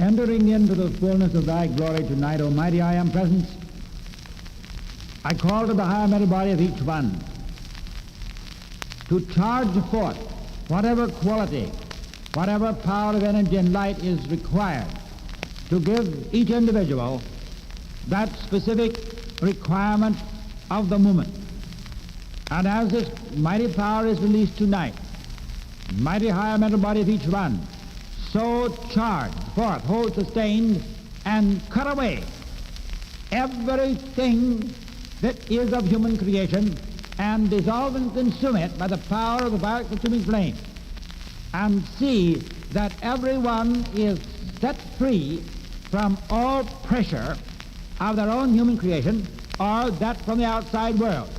Entering into the fullness of thy glory tonight, O mighty I am presence, I call to the higher mental body of each one to charge forth whatever quality, whatever power of energy and light is required to give each individual that specific requirement of the moment. And as this mighty power is released tonight, mighty higher mental body of each one, so charged forth, hold sustained, and cut away everything that is of human creation, and dissolve and consume it by the power of the fire-consuming flame, and see that everyone is set free from all pressure of their own human creation or that from the outside world.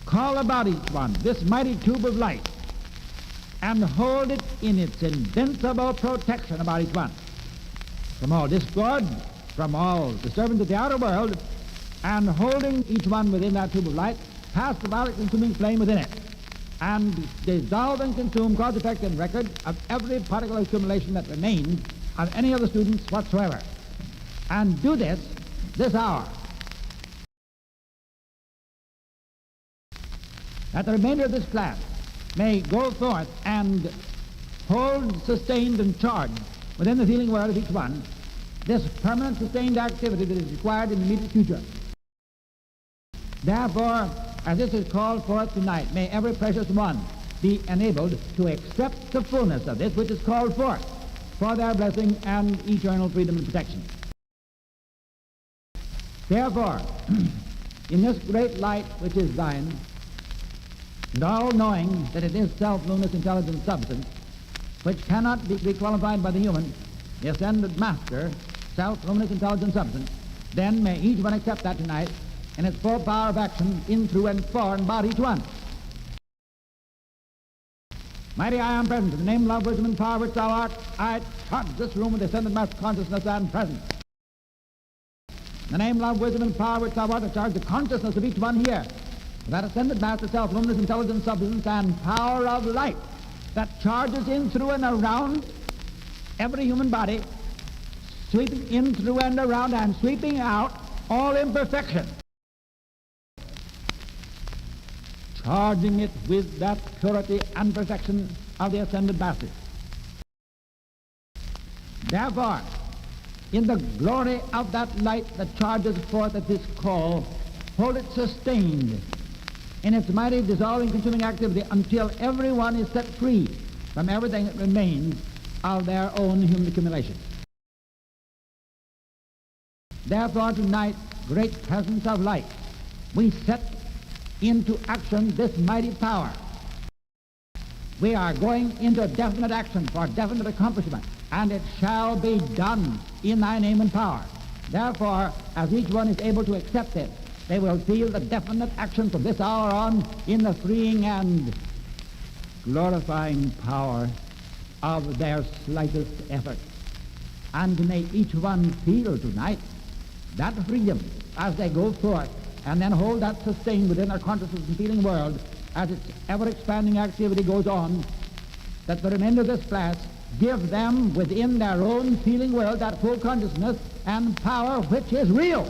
Call about each one this mighty tube of light and hold it in its invincible protection about each one from all discord, from all disturbance of the outer world, and holding each one within that tube of light, pass the violet consuming flame within it, and dissolve and consume cause, effect, and record of every particle of accumulation that remains of any of the students whatsoever. And do this hour, that the remainder of this class may go forth and hold sustained and charged within the feeling world of each one this permanent sustained activity that is required in the immediate future. Therefore, as this is called forth tonight, may every precious one be enabled to accept the fullness of this which is called forth for their blessing and eternal freedom and protection. Therefore, in this great light which is thine, and all knowing that it is self-luminous intelligent substance, which cannot be qualified by the human, the ascended master, self-luminous intelligent substance, then may each one accept that tonight in its full power of action in, through, and for, and about each one. Mighty I am present, in the name, love, wisdom, and power which thou art, I charge this room with the ascended master consciousness and presence. In the name, love, wisdom, and power which thou art, I charge the consciousness of each one here, that ascended master, self-luminous intelligent substance and power of light that charges in, through, and around every human body, sweeping in, through, and around, and sweeping out all imperfection, charging it with that purity and perfection of the ascended master. Therefore, in the glory of that light that charges forth at this call, hold it sustained in its mighty dissolving, consuming activity until everyone is set free from everything that remains of their own human accumulation. Therefore, tonight, great presence of light, we set into action this mighty power. We are going into definite action for definite accomplishment, and it shall be done in thy name and power. Therefore, as each one is able to accept it, they will feel the definite action from this hour on in the freeing and glorifying power of their slightest effort. And may each one feel tonight that freedom as they go forth and then hold that sustained within their consciousness and feeling world as its ever-expanding activity goes on, that the remainder of this class give them within their own feeling world that full consciousness and power which is real,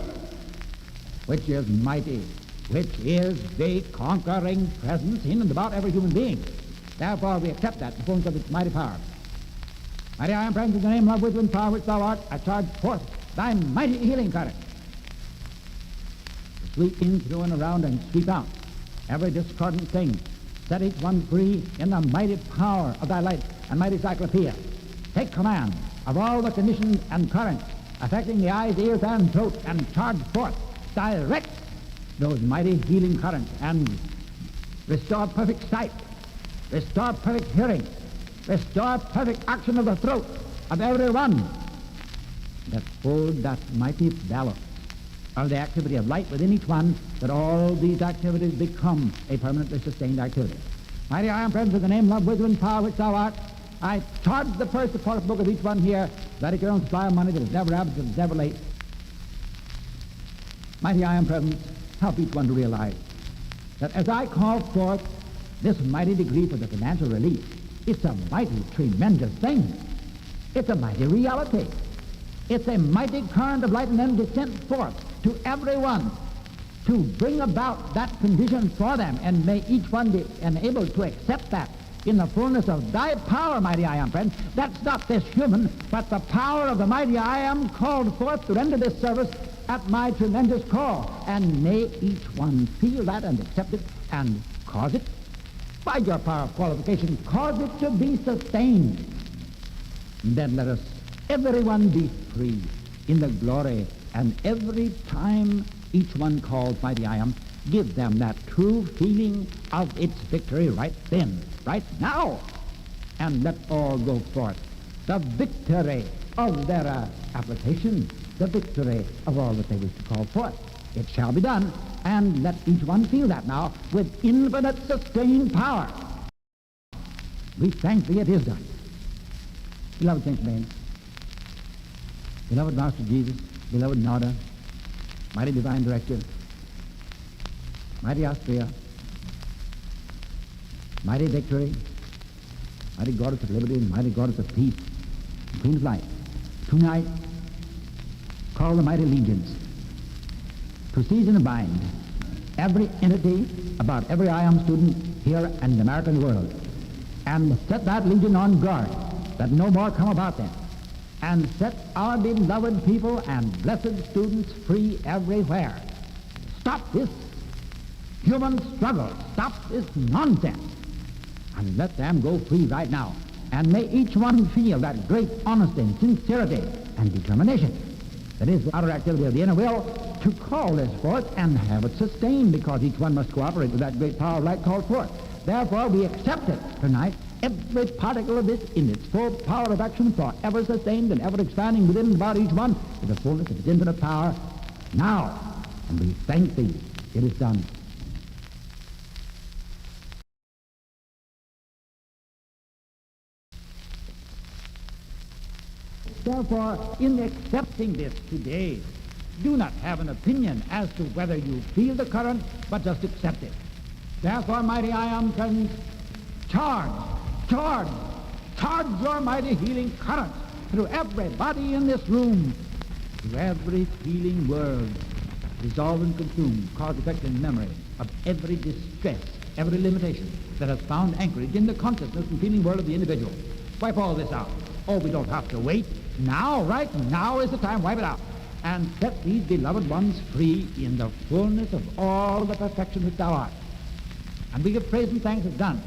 which is mighty, which is the conquering presence in and about every human being. Therefore, we accept that, the fullness of its mighty power. Mighty I am present in the name, love, wisdom, and power which thou art, I charge forth thy mighty healing current to sweep in, through, and around, and sweep out every discordant thing. Set each one free in the mighty power of thy light and mighty cyclopeia. Take command of all the conditions and currents affecting the eyes, ears, and throat, and charge forth, direct those mighty healing currents, and restore perfect sight, restore perfect hearing, restore perfect action of the throat of every one that hold that mighty balance of the activity of light within each one, that all these activities become a permanently sustained activity. Mighty I am present in the name, love, wisdom, and power which thou art, I charge the purse, the pocket book of each one here, that is your own supply of money that is never absent, that is never late. Mighty I am present, help each one to realize that as I call forth this mighty degree for the financial relief It's a mighty, tremendous thing. It's a mighty reality. It's a mighty current of light and energy sent forth to everyone to bring about that condition for them, and may each one be enabled to accept that in the fullness of thy power, mighty I am, friend. That's not this human, but the power of the mighty I am called forth to render this service at my tremendous call. And may each one feel that and accept it and cause it, by your power of qualification, cause it to be sustained. And then let us, everyone, be free in the glory, and every time each one calls mighty I am, give them that true feeling of its victory right then, right now, and let all go forth. The victory of their application, the victory of all that they wish to call forth. It shall be done, and let each one feel that now with infinite sustained power. We thank thee, it is done. Beloved Saint Germain, beloved Master Jesus, beloved Nada, mighty divine director, mighty Austria, mighty victory, mighty goddess of liberty, mighty goddess of peace, queen of life, tonight call the mighty legions to seize and bind every entity about every I am student here in the American world, and set that legion on guard that no more come about them, and set our beloved people and blessed students free everywhere. Stop this human struggle. Stop this nonsense. And let them go free right now. And may each one feel that great honesty and sincerity and determination that is the outer activity of the inner will to call this forth and have it sustained, because each one must cooperate with that great power of light called forth. Therefore, we accept it tonight, every particle of this in its full power of action, for ever sustained and ever expanding within and about each one to the fullness of its infinite power now. And we thank thee, it is done. Therefore, in accepting this today, do not have an opinion as to whether you feel the current, but just accept it. Therefore, mighty I am present, charge your mighty healing current through everybody in this room, through every feeling world, dissolve and consume, cause, effect, and memory of every distress, every limitation that has found anchorage in the consciousness and feeling world of the individual. Wipe all this out. Oh, we don't have to wait. Now, right now is the time. Wipe it out. And set these beloved ones free in the fullness of all the perfection that thou art. And we give praise and thanks as done.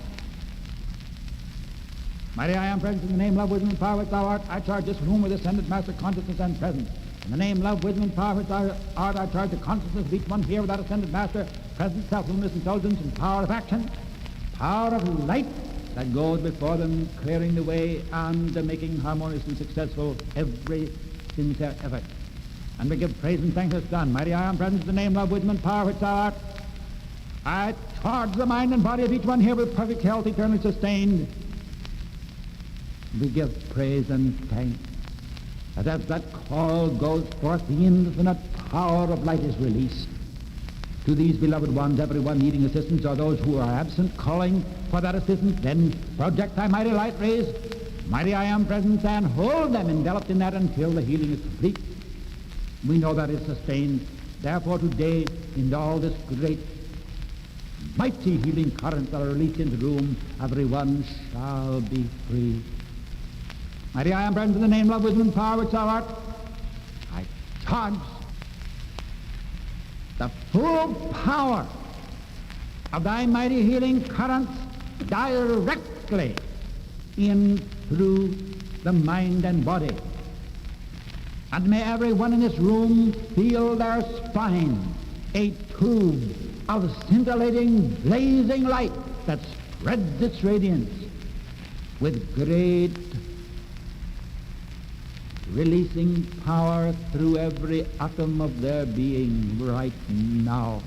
Mighty I am present in the name, love, wisdom, and power which thou art. I charge this room with ascended master consciousness and presence. In the name, love, wisdom, and power which thou art, I charge the consciousness of each one here without ascended master, presence, self-luminous intelligence, and power of action, power of light that goes before them, clearing the way and making harmonious and successful every sincere effort. And we give praise and thanks as done. Mighty I am present in the name, love, wisdom, and power which thou art. I charge the mind and body of each one here with perfect health, eternally sustained. We give praise and thanks that as that call goes forth, the infinite power of light is released to these beloved ones, everyone needing assistance, or those who are absent, calling for that assistance. Then project thy mighty light rays, mighty I am presence, and hold them enveloped in that until the healing is complete. We know that is sustained. Therefore today, in all this great mighty healing current that are released into the room, everyone shall be free. Mighty I am present in the name, love, wisdom, and power which thou art. I charge the full power of thy mighty healing currents directly in through the mind and body. And may everyone in this room feel their spine a tube of scintillating, blazing light that spreads its radiance with great releasing power through every atom of their being right now.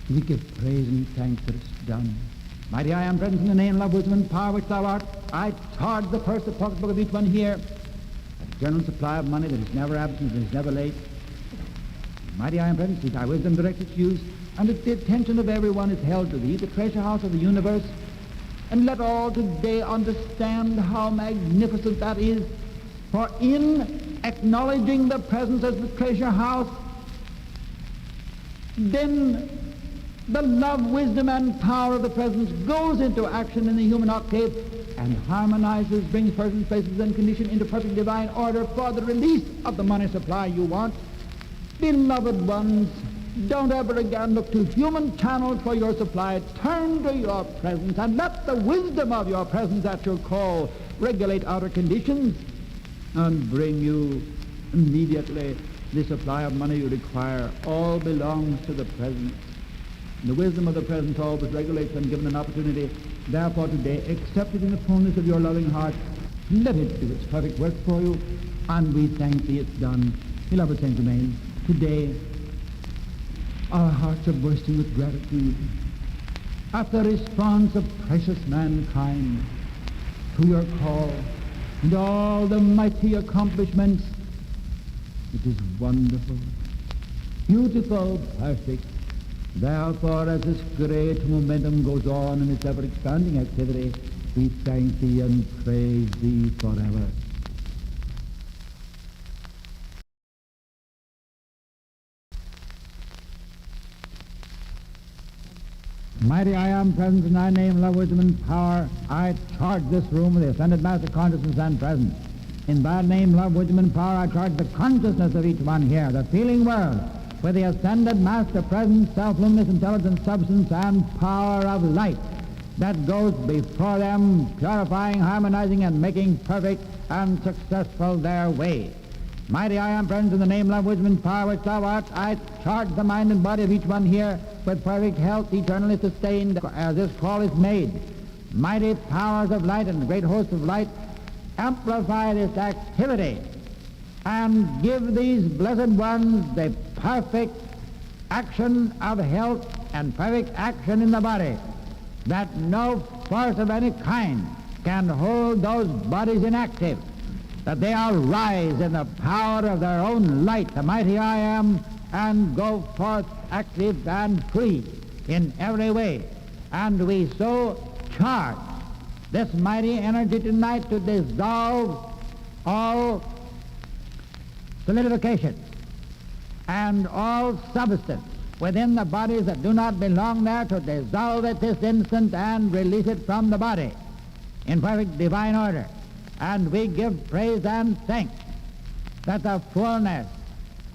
We give praise and thanks that it's done. Mighty I am present in the name, love, wisdom, and power which thou art. I charge the purse, the pocketbook of each one here, a general supply of money that is never absent and is never late. Mighty I am present, see thy wisdom direct its use, and that the attention of everyone is held to thee, the treasure house of the universe, And let all today understand how magnificent that is. For in acknowledging the presence of the treasure house, then the love, wisdom, and power of the presence goes into action in the human octave and harmonizes, brings persons, places, and condition into perfect divine order for the release of the money supply you want. Beloved ones, don't ever again look to human channels for your supply. Turn to your presence and let the wisdom of your presence at your call regulate outer conditions and bring you immediately the supply of money you require. All belongs to the presence. The wisdom of the presence always regulates when given an opportunity. Therefore today, accept it in the fullness of your loving heart. Let it do its perfect work for you, and we thank thee it's done. Beloved Saint Germain, today our hearts are bursting with gratitude at the response of precious mankind to your call and all the mighty accomplishments. It is wonderful, beautiful, perfect. Therefore, as this great momentum goes on in its ever-expanding activity, we thank thee and praise thee forever. Mighty I am present in thy name, love, wisdom, and power. I charge this room with the ascended master consciousness and presence. In thy name, love, wisdom, and power, I charge the consciousness of each one here, the feeling world, with the ascended master presence, self-luminous intelligence, substance, and power of light that goes before them, purifying, harmonizing, and making perfect and successful their way. Mighty I am present in the name, love, wisdom, and power which thou art. I charge the mind and body of each one here with perfect health, eternally sustained as this call is made. Mighty powers of light and great hosts of light amplify this activity and give these blessed ones the perfect action of health and perfect action in the body, that no force of any kind can hold those bodies inactive, that they all rise in the power of their own light, the mighty I am, and go forth active and free in every way. And we so charge this mighty energy tonight to dissolve all solidification and all substance within the bodies that do not belong there, to dissolve it this instant and release it from the body in perfect divine order. And we give praise and thanks that the fullness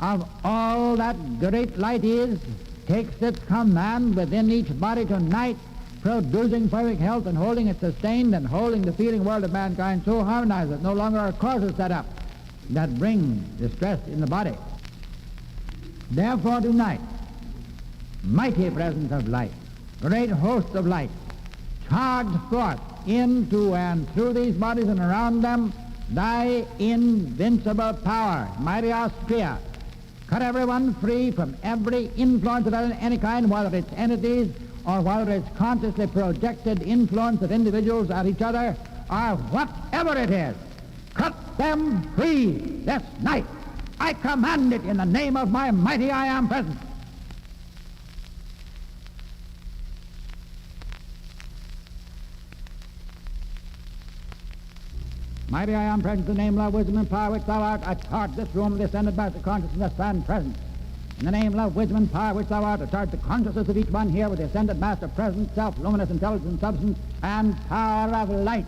of all that great light is takes its command within each body tonight, producing perfect health and holding it sustained and holding the feeling world of mankind so harmonized that no longer are causes set up that bring distress in the body. Therefore tonight, mighty presence of light, great host of light, charge forth into and through these bodies and around them thy invincible power, mighty Austria. Cut everyone free from every influence of any kind, whether it's entities or whether it's consciously projected influence of individuals at each other, or whatever it is. Cut them free this night. I command it in the name of my mighty I am present. Mighty I am present in the name, love, wisdom, and power which thou art. I charge this room, the ascended master consciousness and presence. In the name, love, wisdom, and power which thou art, I charge the consciousness of each one here with the ascended master presence, self, luminous intelligence, and substance, and power of light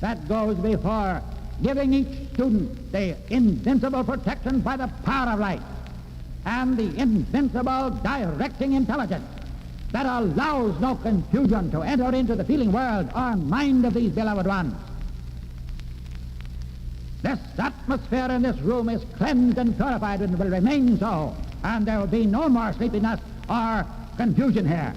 that goes before, giving each student the invincible protection by the power of light and the invincible directing intelligence that allows no confusion to enter into the feeling world or mind of these beloved ones. This atmosphere in this room is cleansed and purified and will remain so, and there will be no more sleepiness or confusion here.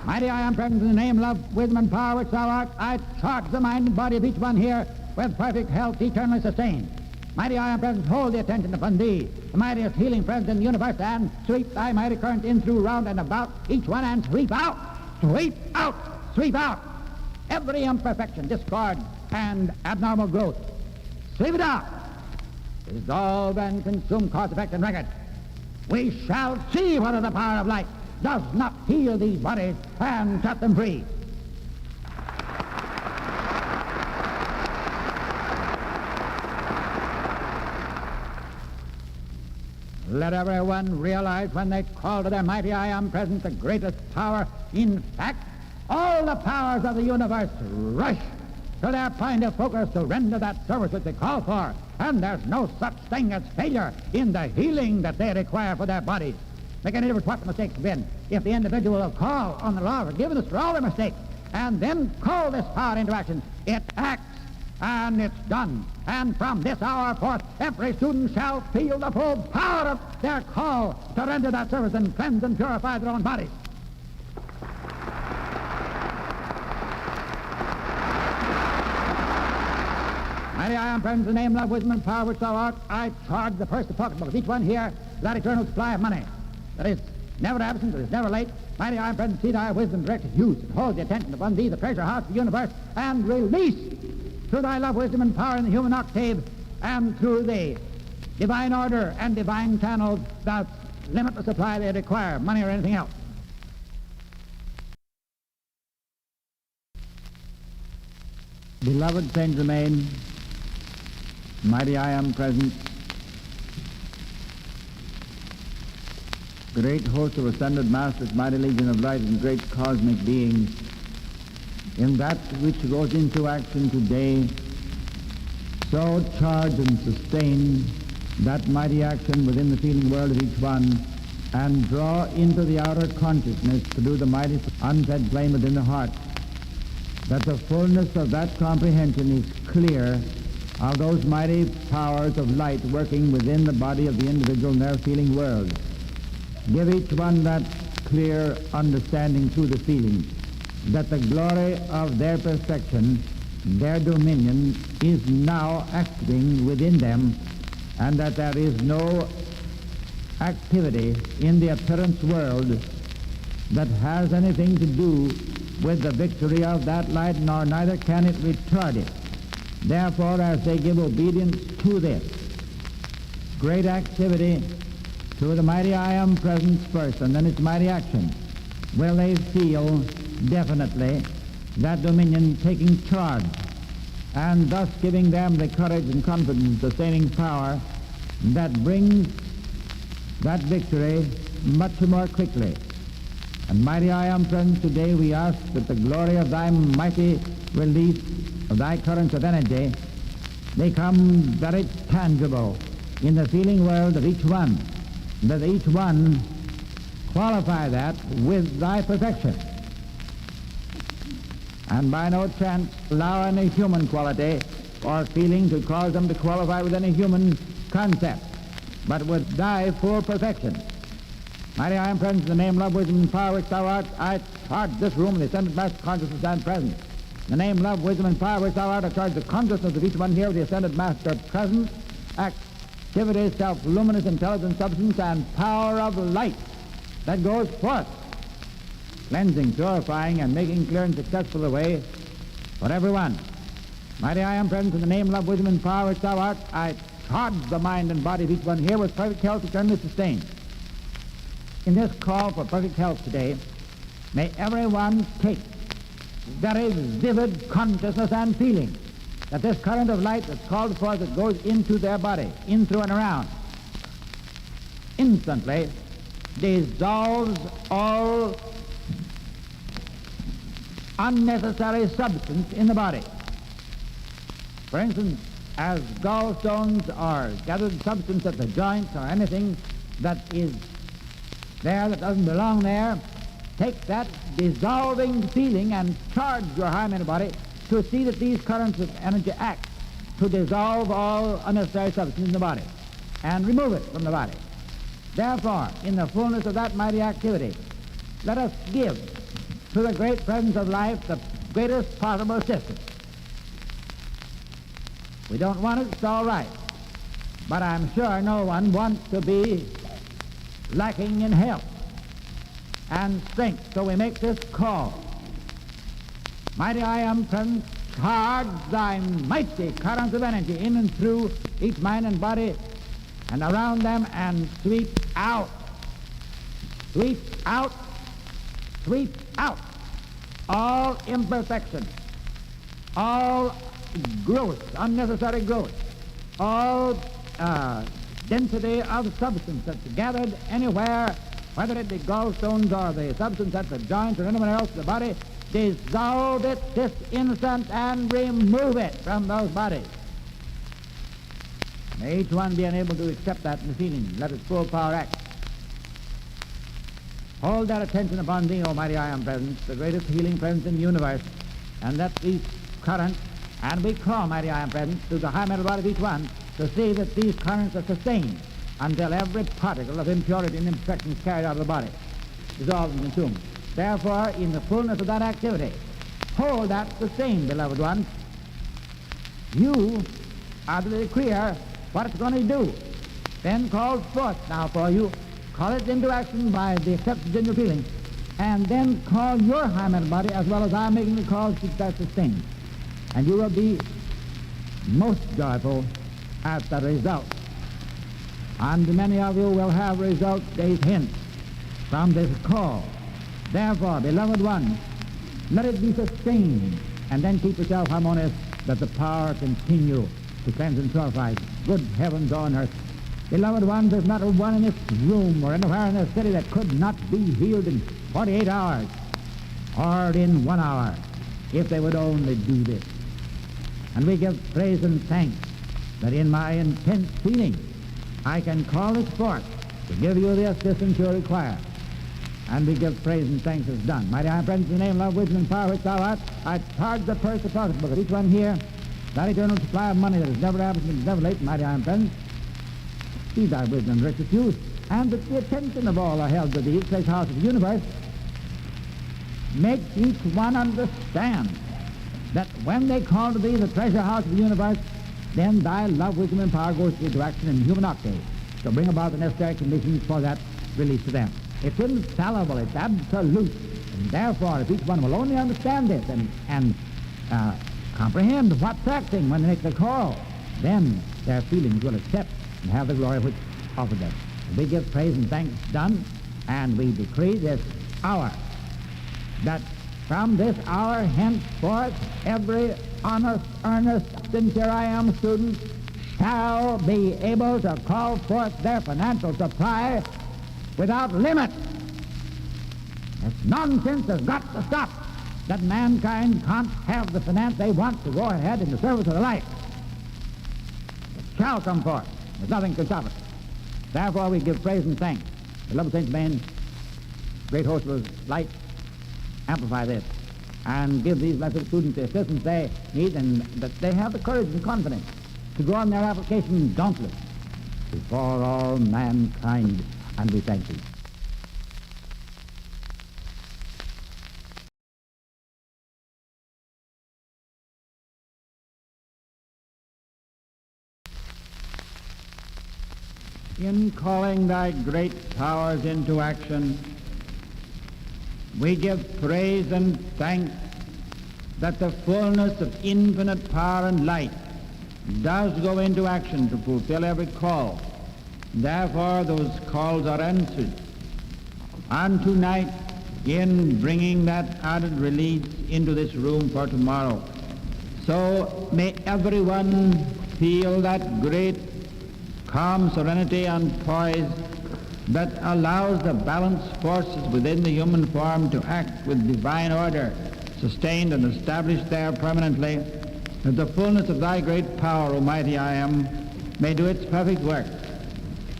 Mighty I am present in the name, love, wisdom, and power which thou art. I charge the mind and body of each one here with perfect health eternally sustained. Mighty I am present, hold the attention upon thee, the mightiest healing presence in the universe, and sweep thy mighty current in, through, round, and about each one, and sweep out, sweep out, sweep out every imperfection, discord, and abnormal growth. Sweep it out. dissolve and consume cause, effect, and record. We shall see whether the power of light does not heal these bodies and set them free. Let everyone realize when they call to their mighty I Am presence the greatest power. In fact, all the powers of the universe rush to their point of focus to render that service which they call for. And there's no such thing as failure in the healing that they require for their bodies. Make any difference what the mistakes have been. If the individual will call on the law of forgiveness for all their mistakes and then call this power into action, it acts. And it's done. And from this hour forth, every student shall feel the full power of their call to render that service and cleanse and purify their own bodies. Mighty I Am present in the name, love, wisdom, and power which thou art. I charge the purse, the pocketbook of each one here that eternal supply of money that is never absent, that is never late. Mighty I Am present, see thy wisdom directed use and hold the attention upon thee, the treasure house of the universe, and release through thy love, wisdom, and power in the human octave, and through the divine order and divine channels that limit the supply they require, money or anything else. Beloved Saint Germain, mighty I Am present, great host of ascended masters, mighty legion of light, and great cosmic beings, in that which goes into action today, so charge and sustain that mighty action within the feeling world of each one, and draw into the outer consciousness to do the mighty unfed flame within the heart, that the fullness of that comprehension is clear of those mighty powers of light working within the body of the individual in their feeling world. Give each one that clear understanding through the feeling that the glory of their perfection, their dominion, is now acting within them, and that there is no activity in the appearance world that has anything to do with the victory of that light, nor neither can it retard it. Therefore, as they give obedience to this great activity, to the mighty I Am presence first, and then its mighty action, will they feel definitely that dominion taking charge, and thus giving them the courage and confidence, sustaining power that brings that victory much more quickly. And mighty I Am present today, we ask that the glory of thy mighty release of thy currents of energy become very tangible in the feeling world of each one, that each one qualify that with thy perfection, and by no chance allow any human quality or feeling to cause them to qualify with any human concept, but with thy full perfection. Mighty I Am present in the name, love, wisdom, and power which thou art. I charge this room, the ascended master consciousness and presence. In the name, love, wisdom, and power which thou art, I charge the consciousness of each one here, the ascended master presence, activity, self-luminous intelligent substance, and power of light that goes forth, cleansing, purifying, and making clear and successful the way for everyone. Mighty I Am present in the name, love, wisdom, and power which thou art. I charge the mind and body of each one here with perfect health eternally sustained. In this call for perfect health today, may everyone take very vivid consciousness and feeling that this current of light that's called forth, that goes into their body, in, through, and around, instantly dissolves all unnecessary substance in the body. For instance, as gallstones or gathered substance at the joints or anything that is there that doesn't belong there, take that dissolving feeling and charge your hymen body to see that these currents of energy act to dissolve all unnecessary substance in the body and remove it from the body. Therefore, in the fullness of that mighty activity, let us give to the great presence of life the greatest possible assistance. We don't want it, it's all right. But I'm sure no one wants to be lacking in health and strength, so we make this call. Mighty I Am present, charge thy mighty currents of energy in and through each mind and body and around them, and sweep out, sweep out, sweep out all imperfection, all growth, unnecessary growth, all density of substance that's gathered anywhere, whether it be gallstones or the substance at the joints or anywhere else in the body. Dissolve it this instant and remove it from those bodies. May each one be unable to accept that in the feeling. Let its full power act. Hold that attention upon thee, Almighty I Am Presence, the greatest healing presence in the universe, and let these currents, and we call, Mighty I Am Presence, to the high mental body of each one, to see that these currents are sustained until every particle of impurity and imperfection is carried out of the body, dissolved and consumed. Therefore, in the fullness of that activity, hold that sustained, beloved ones. You are the decreer what it's going to do. Then call forth now for you. Call it into action by the acceptance in your feelings. And then call your high mental body as well as I'm making the calls to that sustained. And you will be most joyful at the result. And many of you will have results days hence from this call. Therefore, beloved ones, let it be sustained, and then keep yourself harmonious, that the power continue to cleanse and purify. Good heavens on earth. Beloved ones, there's not a one in this room or anywhere in this city that could not be healed in 48 hours or in 1 hour if they would only do this. And we give praise and thanks that in my intense feeling I can call this forth to give you the assistance you require. And we give praise and thanks as done. Mighty I Am Present, in the name, love, wisdom, and power which thou art, I charge the purse, the pocketbook of each one here, that eternal supply of money that is never absent and is never late. Mighty I Am Present, see thy wisdom and richest use, and that the attention of all are held to thee, treasure house of the universe. Make each one understand that when they call to thee the treasure house of the universe, then thy love, wisdom, and power goes into action in human octave to bring about the necessary conditions for that release to them. It's infallible, it's absolute, and therefore if each one will only understand this and comprehend what's acting when they make the call, then their feelings will accept and have the glory which offered them. We give praise and thanks done, and we decree this hour that from this hour henceforth every honest, earnest, sincere I Am student shall be able to call forth their financial supply without limit. This nonsense has got to stop, that mankind can't have the finance they want to go ahead in the service of the light. It shall come forth. There's nothing can stop it. Therefore we give praise and thanks. Beloved saints, men, great host of light, amplify this and give these blessed students the assistance they need, and that they have the courage and confidence to go on their application dauntless before all mankind, and we thank thee. In calling thy great powers into action, we give praise and thanks that the fullness of infinite power and light does go into action to fulfill every call. Therefore, those calls are answered. And tonight, in bringing that added release into this room for tomorrow, so may everyone feel that great calm serenity and poise that allows the balanced forces within the human form to act with divine order, sustained and established there permanently, that the fullness of thy great power, Almighty I Am, may do its perfect work,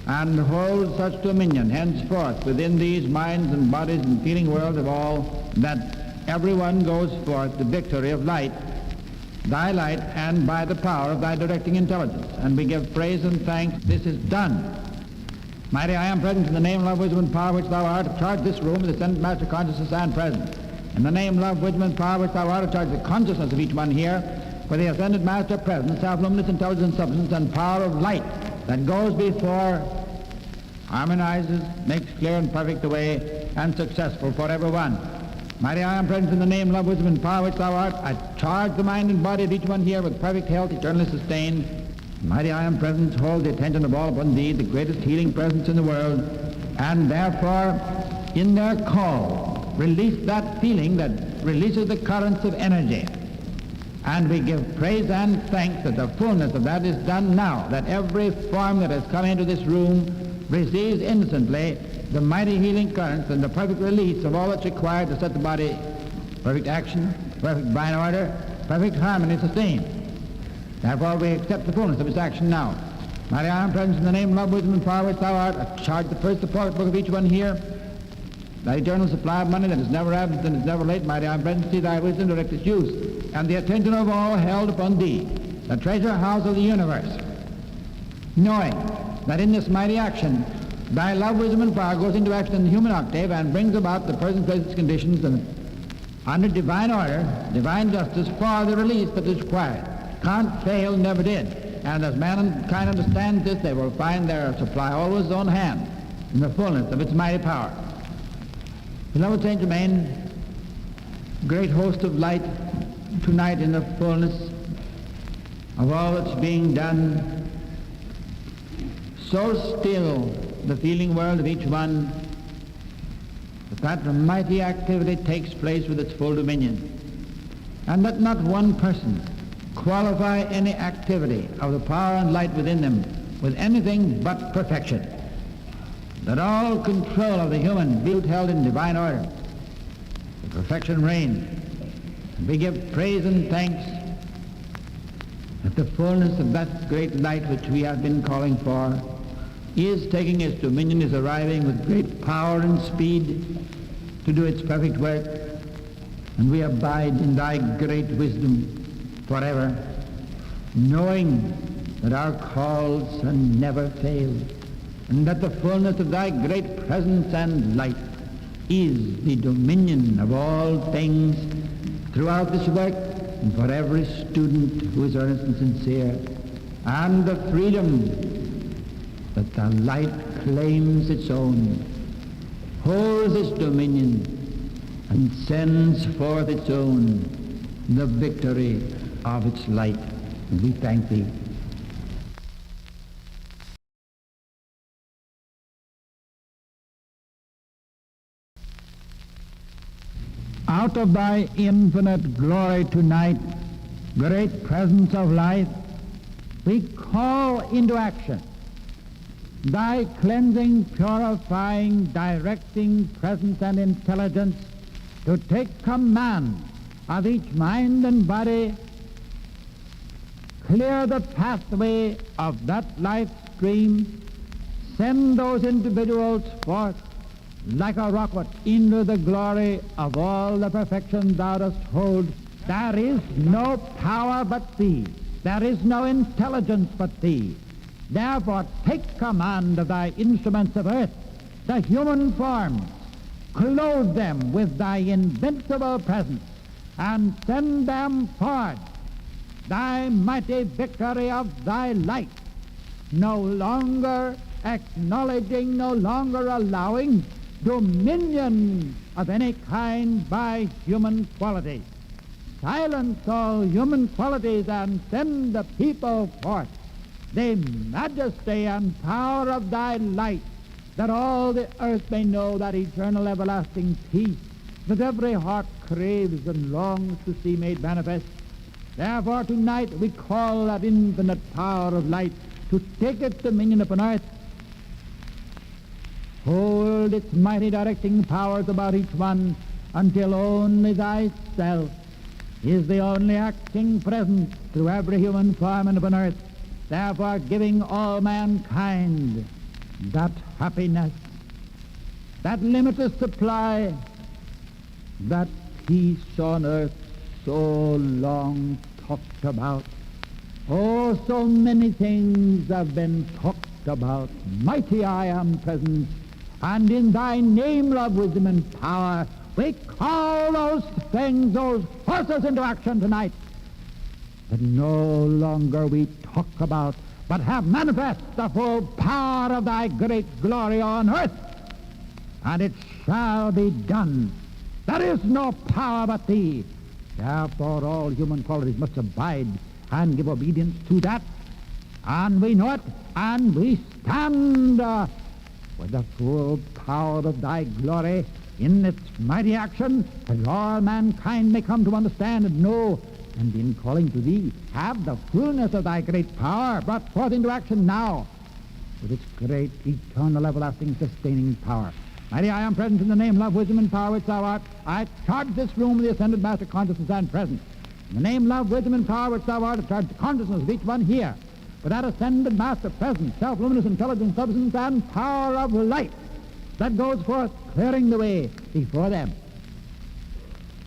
and hold such dominion henceforth within these minds and bodies and feeling worlds of all, that everyone goes forth the victory of light, thy light, and by the power of thy directing intelligence. And we give praise and thanks. This is done. Mighty I Am Present, in the name, love, wisdom, and power which thou art, charge this room with the ascended master consciousness and presence. In the name, love, wisdom, and power which thou art, charge the consciousness of each one here for the ascended master presence, self-luminous intelligence, substance, and power of light that goes before, harmonizes, makes clear and perfect the way, and successful for everyone. Mighty I am present in the name, love, wisdom, and power which thou art. I charge the mind and body of each one here with perfect health, eternally sustained. Mighty I am present, hold the attention of all upon thee, the greatest healing presence in the world, and therefore, in their call, release that feeling that releases the currents of energy. And we give praise and thanks that the fullness of that is done now, that every form that has come into this room receives instantly the mighty healing currents and the perfect release of all that's required to set the body perfect action, perfect divine order, perfect harmony sustained. Therefore we accept the fullness of its action now. Mighty I am present in the name, love, wisdom, and power which thou art. I charge the first support book of each one here, thy eternal supply of money that is never absent and is never late. Mighty I am present, see thy wisdom direct its use, and the attention of all held upon thee, the treasure house of the universe, knowing that in this mighty action thy love, wisdom, and power goes into action in the human octave and brings about the present places, conditions, and under divine order, divine justice for the release that is required. Can't fail, never did. And as mankind understands this, they will find their supply always on hand in the fullness of its mighty power. Beloved Saint Germain, great host of light, tonight in the fullness of all that's being done, so still the feeling world of each one that mighty activity takes place with its full dominion, and let not one person qualify any activity of the power and light within them with anything but perfection. That all control of the human be held in divine order, the perfection reigns. We give praise and thanks that the fullness of that great light which we have been calling for is taking its dominion, is arriving with great power and speed to do its perfect work, and we abide in thy great wisdom forever, knowing that our calls can never fail, and that the fullness of thy great presence and light is the dominion of all things throughout this work, and for every student who is earnest and sincere, and the freedom that the light claims its own, holds its dominion, and sends forth its own, the victory of its light. And we thank thee. Out of thy infinite glory tonight, great presence of life, we call into action thy cleansing, purifying, directing presence and intelligence to take command of each mind and body, clear the pathway of that life stream, send those individuals forth like a rocket into the glory of all the perfection thou dost hold. There is no power but thee. There is no intelligence but thee. Therefore take command of thy instruments of earth, the human forms, clothe them with thy invincible presence, and send them forth thy mighty victory of thy light, no longer acknowledging, no longer allowing dominion of any kind by human qualities. Silence all human qualities and send the people forth the majesty and power of thy light, that all the earth may know that eternal everlasting peace that every heart craves and longs to see made manifest. Therefore tonight we call that infinite power of light to take its dominion upon earth, hold its mighty directing powers about each one, until only thyself is the only acting presence through every human form upon earth, therefore giving all mankind that happiness, that limitless supply, that peace on earth so long talked about. Oh, so many things have been talked about. Mighty I am present, and in thy name, love, wisdom, and power, we call those things, those forces into action tonight, that no longer we talk about, but have manifest the full power of thy great glory on earth. And it shall be done There is no power but thee. Therefore all human qualities must abide and give obedience to that. And we know it, and we stand with the full power of thy glory in its mighty action, that all mankind may come to understand and know, and in calling to thee, have the fullness of thy great power brought forth into action now, with its great, eternal, everlasting, sustaining power. Mighty I am present in the name, love, wisdom, and power which thou art. I charge this room with the ascended Master consciousness and presence. In the name, love, wisdom, and power which thou art, I charge the consciousness of each one here, with that ascended Master presence, self-luminous intelligence, substance, and power of light that goes forth, clearing the way before them,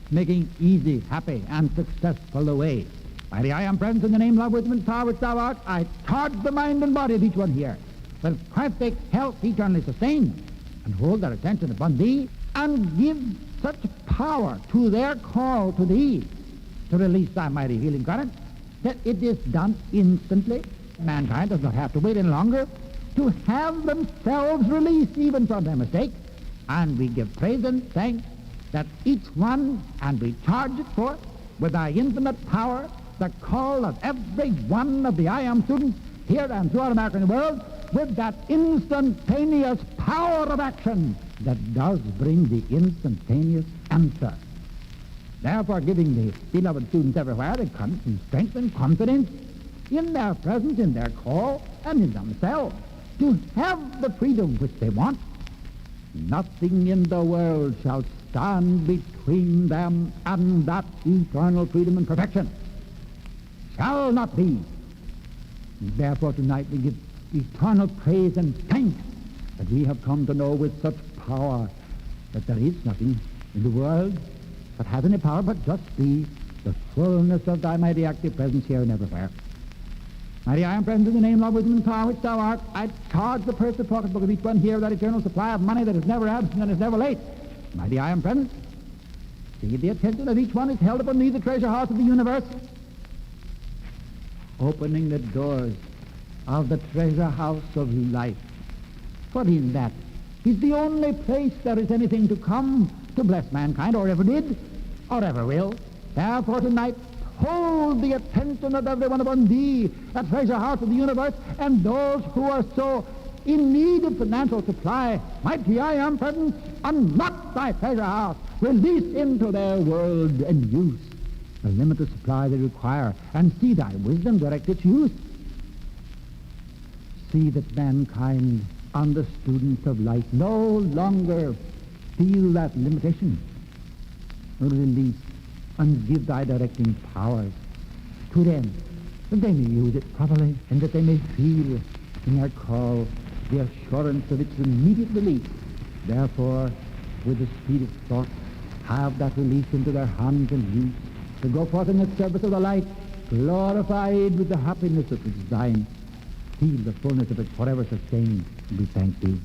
making easy, happy, and successful the way. Mighty I am present in the name, love, wisdom, and power which thou art. I charge the mind and body of each one here with perfect health eternally sustained, and hold their attention upon thee, and give such power to their call to thee to release thy mighty healing current, that it is done instantly. Mankind does not have to wait any longer to have themselves released even from their mistake. And we give praise and thanks that each one, and we charge it forth with thy infinite power, the call of every one of the I Am students here and throughout America and the world, with that instantaneous power of action that does bring the instantaneous answer. Therefore, giving the beloved students everywhere the courage and strength and confidence in their presence, in their call, and in themselves, to have the freedom which they want. Nothing in the world shall stand between them and that eternal freedom and perfection. Shall not be. Therefore, tonight we give eternal praise and thanks that we have come to know with such power that there is nothing in the world that has any power but just thee, the fullness of thy mighty active presence here and everywhere. Mighty I am present in the name, love, wisdom, and power which thou art. I charge the purse and pocketbook of each one here, that eternal supply of money that is never absent and is never late. Mighty I am present. See, the attention of each one is held upon thee, the treasure house of the universe, opening the doors of the treasure house of life. For in that is the only place there is anything to come to bless mankind, or ever did, or ever will. Therefore tonight, hold the attention of everyone upon thee, the treasure house of the universe, and those who are so in need of financial supply. Mighty I am present, unlock thy treasure house, release into their world and use the limited supply they require, and see thy wisdom direct its use. See that mankind and the students of light no longer feel that limitation. Release and give thy directing powers to them, that they may use it properly, and that they may feel in their call the assurance of its immediate release. Therefore, with the speed of thought, have that release into their hands and use, to go forth in the service of the light, glorified with the happiness of its thine. Feel the fullness of it forever sustained. We thank thee.